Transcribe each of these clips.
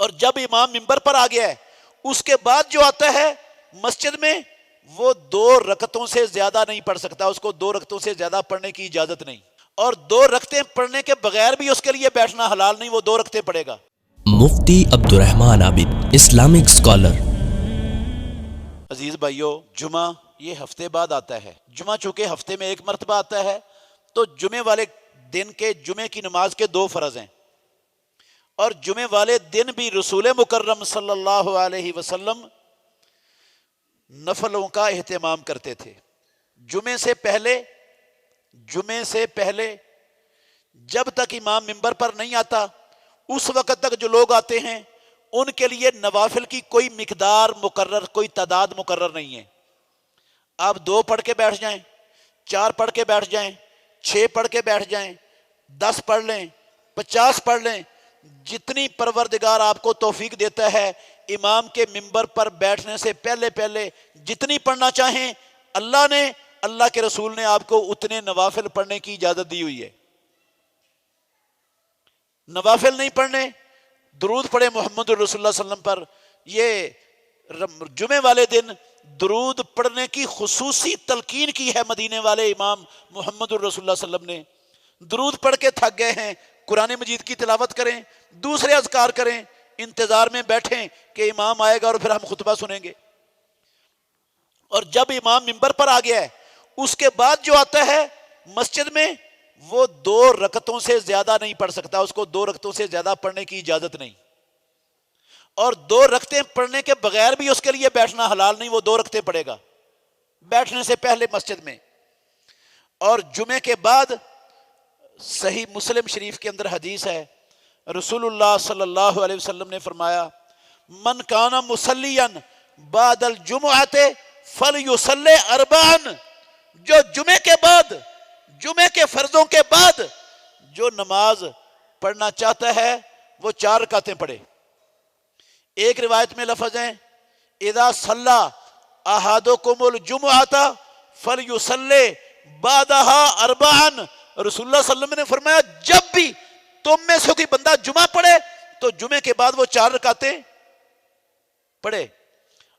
اور جب امام منبر پر آ گیا ہے اس کے بعد جو آتا ہے مسجد میں وہ 2 رکعتوں سے زیادہ نہیں پڑھ سکتا، اس کو 2 رکعتوں سے زیادہ پڑھنے کی اجازت نہیں، اور 2 رکعتیں پڑھنے کے بغیر بھی اس کے لیے بیٹھنا حلال نہیں، وہ 2 رکعتیں پڑھے گا۔ مفتی عبد الرحمن عابد، اسلامک اسکالر۔ عزیز بھائیو، جمعہ یہ ہفتے بعد آتا ہے، جمعہ چونکہ ہفتے میں 1 مرتبہ آتا ہے تو جمعے والے دن کے جمعے کی نماز کے 2 فرض ہیں، اور جمعے والے دن بھی رسول مکرم صلی اللہ علیہ وسلم نفلوں کا اہتمام کرتے تھے۔ جمعے سے پہلے جب تک امام منبر پر نہیں آتا اس وقت تک جو لوگ آتے ہیں ان کے لیے نوافل کی کوئی مقدار مقرر، کوئی تعداد مقرر نہیں ہے۔ آپ 2 پڑھ کے بیٹھ جائیں، 4 پڑھ کے بیٹھ جائیں، 6 پڑھ کے بیٹھ جائیں، 10 پڑھ لیں، 50 پڑھ لیں، جتنی پروردگار آپ کو توفیق دیتا ہے امام کے منبر پر بیٹھنے سے پہلے جتنی پڑھنا چاہیں اللہ کے رسول نے آپ کو اتنے نوافل پڑھنے کی اجازت دی ہوئی ہے۔ نوافل نہیں پڑھنے، درود پڑھے محمد رسول اللہ صلی اللہ علیہ وسلم پر۔ یہ جمعے والے دن درود پڑھنے کی خصوصی تلقین کی ہے مدینے والے امام محمد رسول اللہ صلی اللہ علیہ وسلم نے۔ درود پڑھ کے تھک گئے ہیں، قرآن مجید کی تلاوت کریں، دوسرے اذکار کریں، انتظار میں بیٹھیں کہ امام آئے گا اور پھر ہم خطبہ سنیں گے۔ اور جب امام منبر پر آ گیا ہے اس کے بعد جو آتا ہے مسجد میں وہ 2 رکعتوں سے زیادہ نہیں پڑھ سکتا، اس کو 2 رکعتوں سے زیادہ پڑھنے کی اجازت نہیں، اور 2 رکعتیں پڑھنے کے بغیر بھی اس کے لیے بیٹھنا حلال نہیں، وہ 2 رکعتیں پڑھے گا بیٹھنے سے پہلے مسجد میں۔ اور جمعے کے بعد صحیح مسلم شریف کے اندر حدیث ہے، رسول اللہ صلی اللہ علیہ وسلم نے فرمایا من کان مصلیا بعد الجمعۃ فلیصلی 4، جو جمعے کے بعد، جمعے کے فرضوں کے بعد جو نماز پڑھنا چاہتا ہے وہ 4 رکعتیں پڑھے۔ ایک روایت میں لفظ ہیں اذا صلی احدکم الجمعۃ فلیصلی بعدها 4، رسول اللہ صلی اللہ علیہ وسلم نے فرمایا جب بھی تم میں سے کوئی بندہ جمعہ پڑھے تو جمعے کے بعد وہ 4 رکعتیں پڑھے۔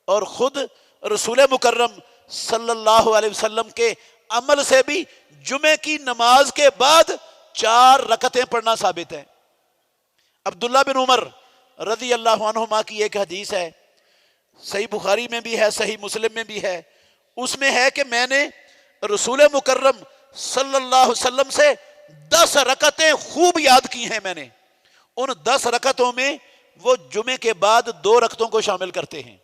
اور خود رسول مکرم صلی اللہ علیہ وسلم کے عمل سے بھی جمعے کی نماز کے بعد 4 رکعتیں پڑھنا ثابت ہے۔ عبداللہ بن عمر رضی اللہ عنہما کی ایک حدیث ہے، صحیح بخاری میں بھی ہے، صحیح مسلم میں بھی ہے، اس میں ہے کہ میں نے رسول مکرم صلی اللہ علیہ وسلم سے 10 رکعتیں خوب یاد کی ہیں۔ میں نے ان 10 رکعتوں میں وہ جمعے کے بعد 2 رکعتوں کو شامل کرتے ہیں،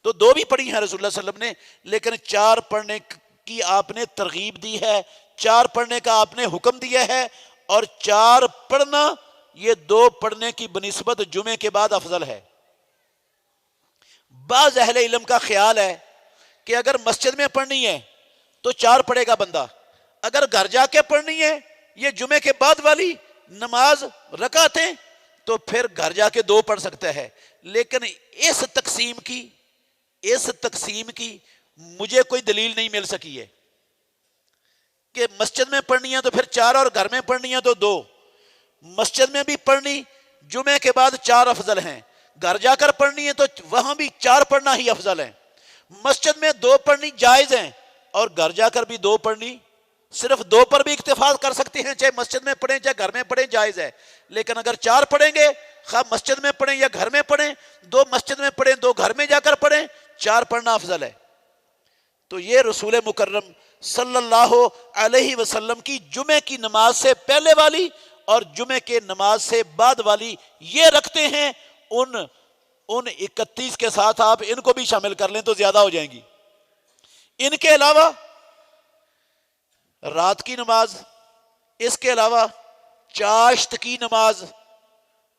تو 2 بھی پڑھی ہیں رسول اللہ صلی اللہ علیہ وسلم نے، لیکن 4 پڑھنے کی آپ نے ترغیب دی ہے، 4 پڑھنے کا آپ نے حکم دیا ہے، اور 4 پڑھنا یہ 2 پڑھنے کی بنسبت جمعے کے بعد افضل ہے۔ بعض اہل علم کا خیال ہے کہ اگر مسجد میں پڑھنی ہے تو 4 پڑھے گا بندہ، اگر گھر جا کے پڑھنی ہے یہ جمعے کے بعد والی نماز رکعتیں تو پھر گھر جا کے 2 پڑھ سکتا ہے۔ لیکن اس تقسیم کی مجھے کوئی دلیل نہیں مل سکی ہے کہ مسجد میں پڑھنی ہے تو پھر 4 اور گھر میں پڑھنی ہے تو 2۔ مسجد میں بھی پڑھنی جمعے کے بعد 4 افضل ہیں، گھر جا کر پڑھنی ہے تو وہاں بھی 4 پڑھنا ہی افضل ہے۔ مسجد میں 2 پڑھنی جائز ہیں اور گھر جا کر بھی 2 پڑھنی، صرف 2 پر بھی اکتفا کر سکتے ہیں، چاہے مسجد میں پڑھیں چاہے گھر میں پڑھیں، جائز ہے۔ لیکن اگر 4 پڑھیں گے، خواہ مسجد میں پڑھیں یا گھر میں پڑھیں، 2 مسجد میں پڑھیں 2 گھر میں جا کر پڑھیں، 4 پڑھنا افضل ہے۔ تو یہ رسول مکرم صلی اللہ علیہ وسلم کی جمعے کی نماز سے پہلے والی اور جمعے کے نماز سے بعد والی یہ رکھتے ہیں، ان 31 کے ساتھ آپ ان کو بھی شامل کر لیں تو زیادہ ہو جائیں گی۔ ان کے علاوہ رات کی نماز، اس کے علاوہ چاشت کی نماز،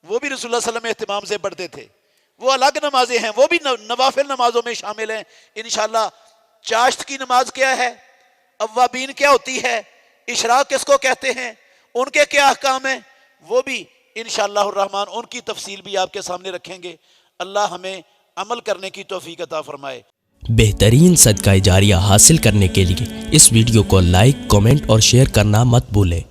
وہ بھی رسول اللہ صلی اللہ علیہ وسلم اہتمام سے پڑھتے تھے، وہ الگ نمازیں ہیں، وہ بھی نوافل نمازوں میں شامل ہیں انشاءاللہ۔ چاشت کی نماز کیا ہے، اوابین کیا ہوتی ہے، اشراق کس کو کہتے ہیں، ان کے کیا احکام ہیں، وہ بھی انشاءاللہ الرحمن ان کی تفصیل بھی آپ کے سامنے رکھیں گے۔ اللہ ہمیں عمل کرنے کی توفیق عطا فرمائے۔ بہترین صدقہ جاریہ حاصل کرنے کے لیے اس ویڈیو کو لائک، کمنٹ اور شیئر کرنا مت بھولیں۔